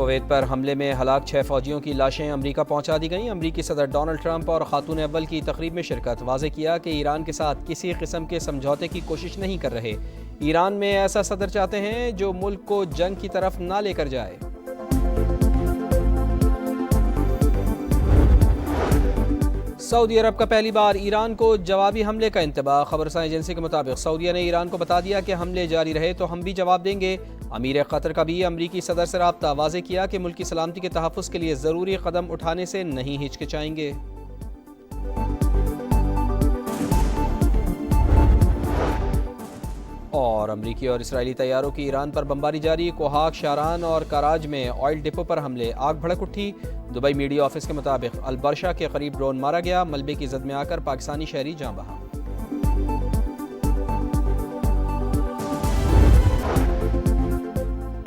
Kuwait पर हमले में हलाक 6 फौजियों की लाशें अमरीका पहुंचा दी गईं। अमरीकी सदर डोनाल्ड ट्रंप और खातून अव्वल की तकरीब में शिरकत। वाज़ेह किया कि ईरान के साथ किसी किस्म के समझौते की कोशिश नहीं कर रहे। ईरान में ऐसा सदर चाहते हैं जो मुल्क को जंग की तरफ ना लेकर जाए। सऊदी अरब का पहली बार ईरान को जवाबी हमले का इंतबाह। खबरसां एजेंसी के मुताबिक सऊदीया ने ईरान को बता दिया कि हमले जारी रहे तो हम भी जवाब देंगे। अमीर कतर का भी अमरीकी सदर से राब्ता। वाज़ेह किया कि मुल्क की सलामती के तहफ़्फ़ुज़ के लिए ज़रूरी कदम उठाने से नहीं हिचकिचाएंगे। और अमरीकी और इसराइली तैयारों की ईरान पर बमबारी जारी। कोहाक, शारान और कराज में ऑयल डिपो पर हमले, आग भड़क उठी। दुबई मीडिया ऑफिस के मुताबिक अलबर्शा के करीब ड्रोन मारा गया। मलबे की जद में आकर पाकिस्तानी शहरी जान बहा।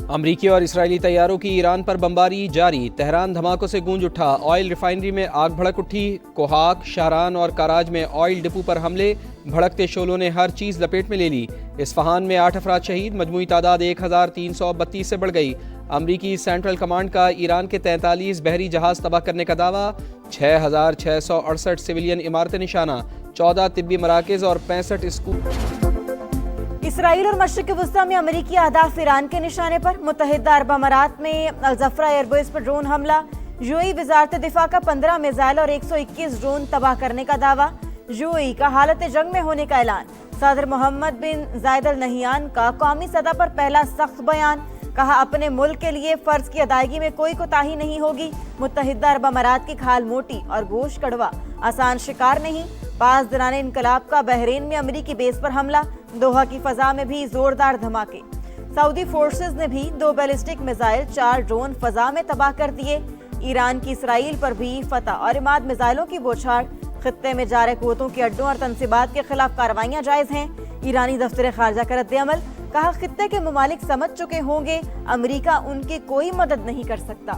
अमरीकी और इसराइली तैयारों की ईरान पर बमबारी जारी। तेहरान धमाकों से गूंज उठा। ऑयल रिफाइनरी में आग भड़क उठी। कोहाक, शारान और कराज में ऑयल डिपो पर हमले, भड़कते शोलों ने हर चीज़ लपेट में ले ली। इस्फहान में 8 अफराद शहीद, मजमूई तादाद 1332 से बढ़ गई। अमरीकी सेंट्रल कमांड का ईरान के 43 बहरी जहाज तबाह करने का दावा। 6668 सिविलियन इमारतें निशाना, 14 तिब्बी मराकज़ और 65 स्कूल। इसराइल और मशरिक़ वस्ता में अमेरिकी अहदाफ ईरान के निशाने पर। मुत्तहिदा अरब अमारात में अल-ज़फ़रा एयरबेस पर ड्रोन हमला। यूएई वज़ारत दिफा का 15 मिसाइल और 121 ड्रोन तबाह करने का दावा। यूएई का हालत जंग में होने का ऐलान। सदर मोहम्मद बिन जायद अल नहियान का कौमी सतह पर पहला सख्त बयान। कहा, अपने मुल्क के लिए फर्ज की अदायगी में कोई कोताही नहीं होगी। मुत्तहिदा अरब अमारात की खाल मोटी और गोश्त कड़वा आसान शिकार नहीं। 5 दिनाने इनकलाब का बहरीन में अमरीकी बेस पर हमला। दोहा की फजा में भी जोरदार धमाके। सऊदी फोर्सेस ने भी 2 बैलिस्टिक मिसाइल, 4 ड्रोन फजा में तबाह कर दिए। ईरान की इसराइल पर भी फतह और इमाद मिसाइलों की बौछार। खित्ते में जारे कुव्वतों के अड्डों और तनसीबात के खिलाफ कार्रवाइयां जायज हैं। ईरानी दफ्तर खारजा का रद्द-ए-अमल। कहा, खित्ते के ममालिक समझ चुके होंगे अमरीका उनकी कोई मदद नहीं कर सकता।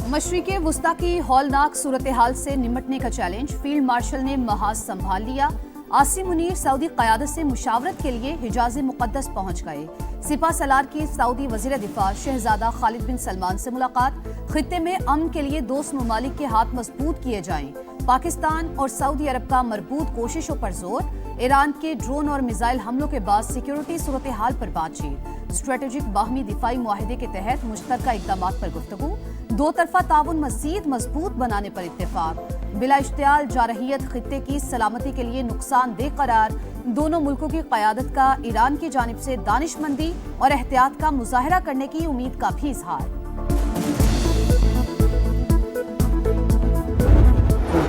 मशरिक़े वुस्ता की हौलनाक सूरत हाल से निमटने का चैलेंज। फील्ड मार्शल ने महाज संभाल लिया। आसिम मुनीर सऊदी क़यादत से मुशावरत के लिए हिजाज़ मुक़द्दस पहुंच गए। सिपा सलार की सऊदी वज़ीर दिफा शहजादा खालिद बिन सलमान से मुलाकात। खित्ते में अमन के लिए दोस्त ममालिक के हाथ मजबूत किए जाएं। पाकिस्तान और सऊदी अरब का मरबूत कोशिशों पर जोर। ईरान के ड्रोन और मिसाइल हमलों के बाद सिक्योरिटी सूरत हाल पर बातचीत। स्ट्रेटेजिक बाहमी दिफाई मुआहिदे के तहत मुश्तरका इक़दामात पर गुफ्तगू। 2 तरफा ताउन मज़ीद मजबूत बनाने पर इत्तेफाक। बिला इश्तियाल जारहियत खित्ते की सलामती के लिए नुकसानदेह करार। दोनों मुल्कों की क़यादत का ईरान की जानिब से दानिशमंदी और एहतियात का मुजाहरा करने की उम्मीद का भी इजहार।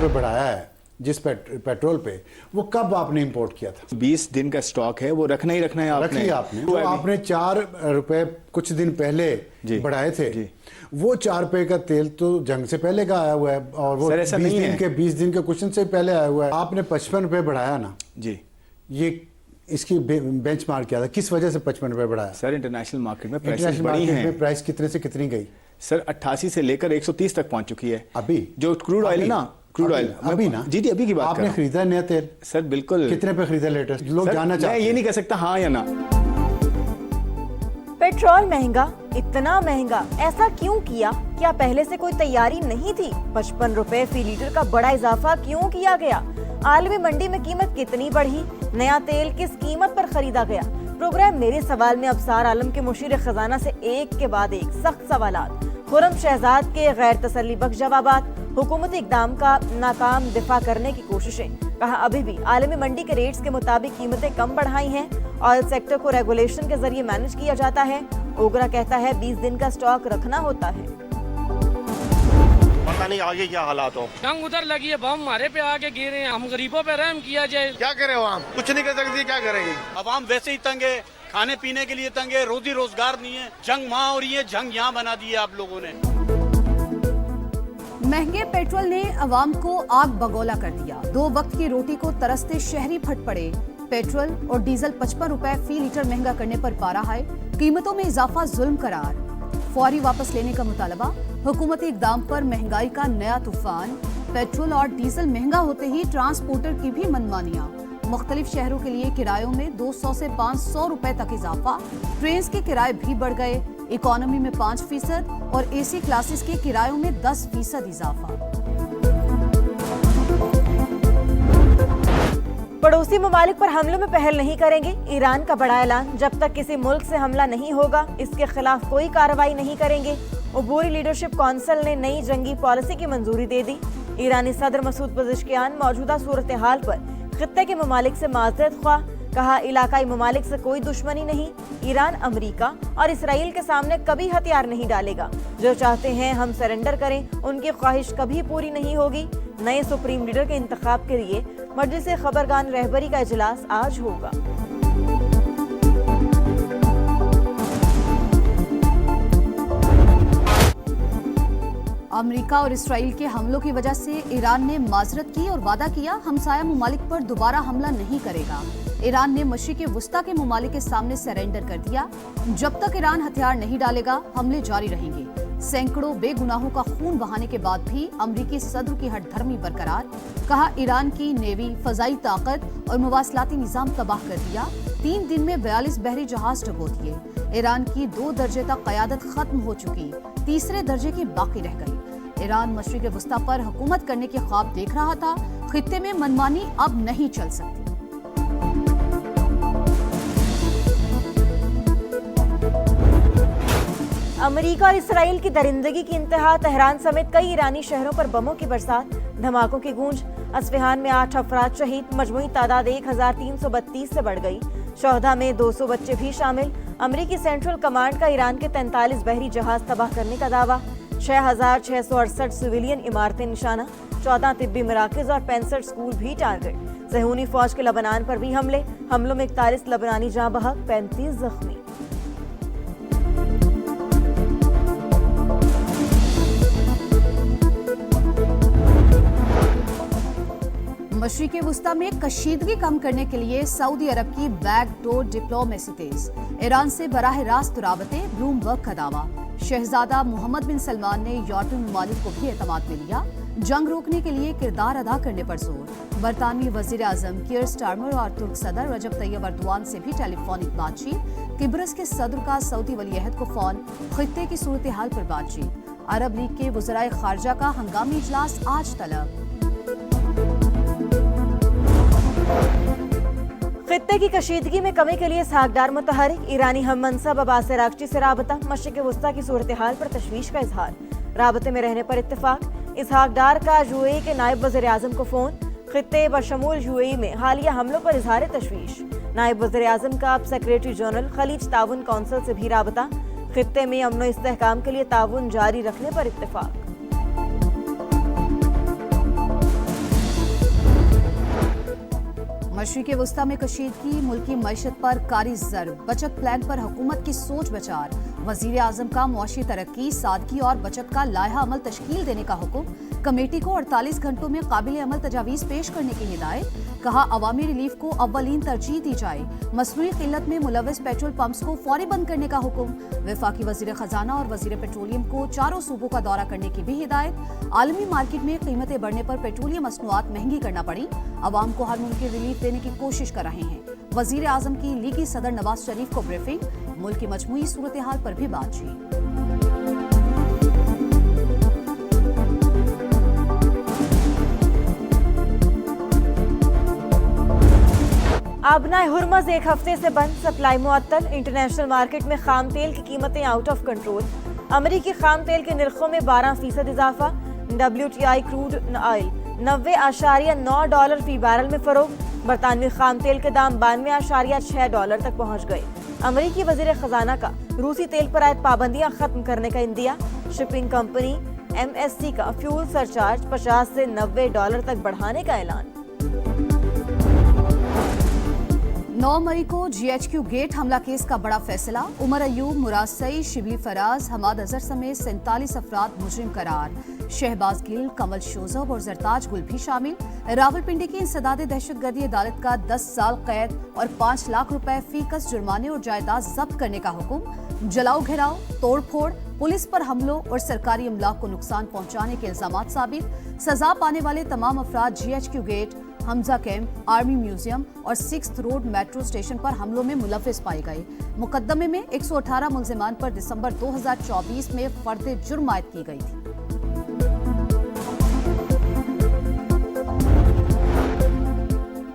बढ़ाया है जिस पेट्रोल पे, वो कब आपने इंपोर्ट किया था? 20 दिन का स्टॉक है, वो रखना ही रखना है आपने। तो आपने 4 रुपए कुछ दिन पहले बढ़ाए थे। वो 4 रुपए का तेल तो जंग से पहले का आया हुआ है और वो 20 दिन के कुछ दिन से पहले आया हुआ है। आपने 55 रुपए बढ़ाया ना जी। ये इसकी बेंचमार्क क्या था? किस वजह से 55 रुपए बढ़ाया? सर, इंटरनेशनल मार्केट में प्राइस कितने से कितनी गई? सर 88 से लेकर 130 तक पहुंच चुकी है। अभी जो क्रूड ऑयल है ना, क्रूड ऑयल अभी ना जी अभी की बात आपने खरीदा नया तेल? सर बिल्कुल। कितने पे खरीदा लेटेस्ट? लोग जानना चाहते हैं। मैं ये नहीं कह सकता हाँ या ना। पेट्रोल महंगा, इतना महंगा ऐसा क्यों किया? क्या पहले से कोई तैयारी नहीं थी? 55 रुपए फी लीटर का बड़ा इजाफा क्यों किया गया? आलमी मंडी में कीमत कितनी बढ़ी? नया तेल किस कीमत पर खरीदा गया? प्रोग्राम मेरे सवाल में अफसार आलम के मुशीर खजाना से एक के बाद एक सख्त सवालात। खुर्रम शहजाद के गैर तसल्ली बख्श जवाबात। हुकूमती इक़दाम का नाकाम दिफा करने की कोशिशें। कहा, अभी भी आलमी मंडी के रेट्स के मुताबिक कीमतें कम बढ़ाई हैं। ऑयल सेक्टर को रेगुलेशन के जरिए मैनेज किया जाता है। ओगरा कहता है 20 दिन का स्टॉक रखना होता है। पता नहीं आगे क्या हालात हो। जंग उधर लगी है, बम हमारे पे आके गिरे हैं। हम गरीबों पे रहम किया जाए। क्या करे आवाम? कुछ नहीं कर सकती, क्या करेंगे? अवाम वैसे ही तंग है, खाने पीने के लिए तंग है, रोजी रोजगार नहीं है। जंग वहाँ हो रही है, जंग यहाँ बना दी है आप लोगों ने। महंगे पेट्रोल ने अवाम को आग बगौला कर दिया। 2 वक्त की रोटी को तरसते शहरी फट पड़े। पेट्रोल और डीजल 55 रुपए फी लीटर महंगा करने पर पारा है। कीमतों में इजाफा जुल्म करार। फौरी वापस लेने का मुतालबा। हुकूमती इक़दाम पर महंगाई का नया तूफान। पेट्रोल और डीजल महंगा होते ही ट्रांसपोर्टर की भी मनमानियां। मुख्तलिफ शहरों के लिए किरायों में 200 से 500 रुपए तक इजाफा। ट्रेन के किराए भी बढ़ गए। इकोनॉमी में 5% और एसी क्लासेस के किरायों में 10% इजाफा। पड़ोसी ममालिक पर हमलों में पहल नहीं करेंगे, ईरान का बड़ा ऐलान। जब तक किसी मुल्क से हमला नहीं होगा, इसके खिलाफ कोई कार्रवाई नहीं करेंगे। उबूरी लीडरशिप काउंसिल ने नई जंगी पॉलिसी की मंजूरी दे दी। ईरानी सदर मसूद पज़ेश्कियान मौजूदा सूरत हाल पर खित्ते के ममालिक से माज़रत ख्वाह। कहा, इलाकाई ममालिक से कोई दुश्मनी नहीं। ईरान अमेरिका और इसराइल के सामने कभी हथियार नहीं डालेगा। जो चाहते हैं हम सरेंडर करें, उनकी ख्वाहिश कभी पूरी नहीं होगी। नए सुप्रीम लीडर के इंतखाब के लिए मजलिस खबरगान रहबरी का इजलास आज होगा। अमेरिका और इसराइल के हमलों की वजह से ईरान ने माजरत की और वादा किया हमसाया ममालिक पर दोबारा हमला नहीं करेगा। ईरान ने मशरिक़ वुस्ता के ममालिक के सामने सरेंडर कर दिया। जब तक ईरान हथियार नहीं डालेगा, हमले जारी रहेंगे। सैकड़ों बेगुनाहों का खून बहाने के बाद भी अमरीकी सदर की हठधर्मी बरकरार। कहा, ईरान की नेवी, फजाई ताकत और मवासलाती निजाम तबाह कर दिया। 3 दिन में 42 बहरी जहाज डुबो दिए। ईरान की 2 दर्जे तक क़यादत खत्म हो चुकी, तीसरे दर्जे की बाकी रह गई। ईरान मशरिक़ वुस्ता पर हुकूमत करने के ख्वाब देख रहा था। खित्ते में मनमानी अब नहीं चल सकती। अमेरिका और इसराइल की दरिंदगी की इंतहा। तेहरान समेत कई ईरानी शहरों पर बमों की बरसात, धमाकों की गूंज। अस्फहान में 8 अफराद शहीद। मजमूई तादाद 1332 से बढ़ गई। शोहदा में 200 बच्चे भी शामिल। अमेरिकी सेंट्रल कमांड का ईरान के 43 बहरी जहाज तबाह करने का दावा। 6668 सिविलियन इमारतें निशाना। 14 तिब्बी मराकज़ और 65 स्कूल भी टारगेट। ज़हूनी फौज के लबनान पर भी हमलों में 41 लबनानी जाँ बहक, 35 जख्मी। मशरिक़ वुस्ता में कशीदगी कम करने के लिए सऊदी अरब की बैकडोर डिप्लोमेसी तेज। ईरान से बराह रास्त राबते, ब्लूमबर्ग का दावा। शहजादा मोहम्मद बिन सलमान ने यूरोपीय ममालिक को भी एतमाद में लिया। जंग रोकने के लिए किरदार अदा करने पर जोर। बरतानवी वजीर आजम कीर स्टारमर और तुर्क सदर रजब तैयब अर्दवान से भी टेलीफोनिक बातचीत। किब्रस के सदर का सऊदी वलीअहद को फोन। खित्ते की सूरत हाल पर बातचीत। अरब लीग के वज़राए खारजा का हंगामी इजलास आज तलब। खित्ते की कशीदगी में कमी के लिए सागदार मुतहरिक। ईरानी हम मनसब अब्बास अरागची से राबता। मशरिक़ वुस्ता की सूरत हाल पर तशवीश का इजहार। राबते में रहने पर इत्तेफाक। इसहाक डार का यूएई के नायब वज़ीर आज़म को फोन। खित्ते बशमूल यूएई में हालिया हमलों पर इजहार तशवीश। नायब वज़ीर आज़म का अब सेक्रेटरी जनरल खलीज ताउन काउंसिल से भी राबता। खित्ते में अमन व इस्तेहकाम के लिए ताउन जारी रखने पर इत्तेफाक। मशरिक़ वुस्ता में कशीदगी, मुल्की मईशत पर कारी ज़र्ब। बचत प्लान पर हुकूमत की सोच विचार। वज़ीर आज़म का मुआशी तरक्की, सादगी और बचत का लायहा अमल तश्कील देने का हुक्म। कमेटी को 48 घंटों में काबिल अमल तजावीज़ पेश करने की हिदायत। कहा, अवामी रिलीफ को अव्वलीन तरजीह दी जाए। मसनूई किल्लत में मुलव्वस पेट्रोल पंप्स को फौरी बंद करने का हुक्म। वफाकी वज़ीर ख़जाना और वज़ीर पेट्रोलियम को चारों सूबों का दौरा करने की भी हिदायत। आलमी मार्केट में कीमतें बढ़ने पर पेट्रोलियम मसनूआत महंगी करना पड़ी। अवाम को हर मुमकिन रिलीफ देने की कोशिश कर रहे हैं। वज़ीर आज़म की लीगी सदर नवाज शरीफ को ब्रीफिंग। मुल्क की मजमूई सूरत हाल पर भी बातचीत। आबनाए हुर्मज़ एक हफ्ते से बंद। सप्लाई मुअत्तल। इंटरनेशनल मार्केट में खाम तेल की कीमतें आउट ऑफ कंट्रोल। अमेरिकी खाम तेल के निर्खों में 12% इजाफा। WTI क्रूड ऑयल $90.9 फी बैरल में फरोग। बरतानवी खाम तेल के दाम $92.6 तक पहुंच गए। अमेरिकी वजीर खजाना का रूसी तेल पर आयद पाबंदियां खत्म करने का इंदिया। शिपिंग कंपनी MSC का फ्यूल सरचार्ज $50 से $90 तक बढ़ाने का ऐलान। 9 मई को GHQ गेट हमला केस का बड़ा फैसला। उमर अयूब, मुराद सईद, शिबली फराज, हमाद अजहर समेत 47 अफराद मुजरिम करार। शहबाज गिल, कमल शोजब और जरताज गुल भी शामिल। रावलपिंडी की इंसदाद दहशतगर्दी अदालत का 10 साल कैद और 5 लाख रुपए फीकस जुर्माने और जायदाद जब्त करने का हुक्म। जलाओ घेराव, तोड़ फोड़, पुलिस पर हमलों और सरकारी अमला को नुकसान पहुंचाने के इल्जाम साबित। सजा पाने वाले तमाम अफराद GHQ Gate, Hamza Camp, Army Museum और 6th रोड मेट्रो स्टेशन पर हमलों में मुलव्विस पाए गए। मुकदमे में 118 मुल्जिमान पर दिसंबर 2024 में फर्द जुर्म आयद की गई थी।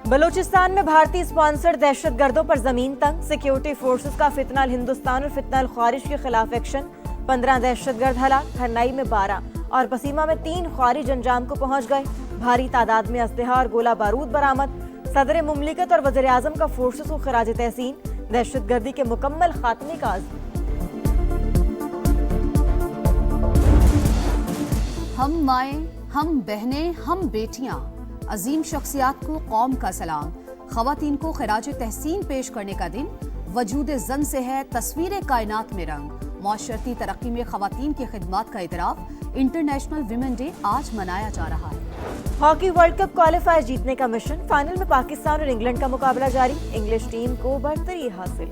बलूचिस्तान में भारतीय स्पॉन्सर्ड दहशतगर्दों पर जमीन तंग। सिक्योरिटी फोर्सेस का फितनाल हिंदुस्तान और फितनाल ख्वारिज के खिलाफ एक्शन। 15 दहशतगर्द हलाक, हरनाई में 12 और बसीमा में 3 ख्वारिज अंजाम को पहुंच गए। भारी तादाद में असलहा और गोला बारूद बरामद। सदर मुमलिकत और वज़ीर आज़म का फोर्सेस को खराज तहसीन। दहशतगर्दी के मुकम्मल खात्मे का अज़्म। हम माएं, हम बहनें, हम बेटियां, अजीम शख्सियात को कौम का सलाम। ख़वातीन को खराज तहसीन पेश करने का दिन। वजूद जन से है तस्वीर कायनात में रंग। माशरती तरक्की में ख़वातीन की खिदमत का इतराफ़। इंटरनेशनल विमेन डे आज मनाया जा रहा है। हॉकी वर्ल्ड कप क्वालिफायर जीतने का मिशन। फाइनल में पाकिस्तान और इंग्लैंड का मुकाबला जारी। इंग्लिश टीम को बढ़तरी हासिल।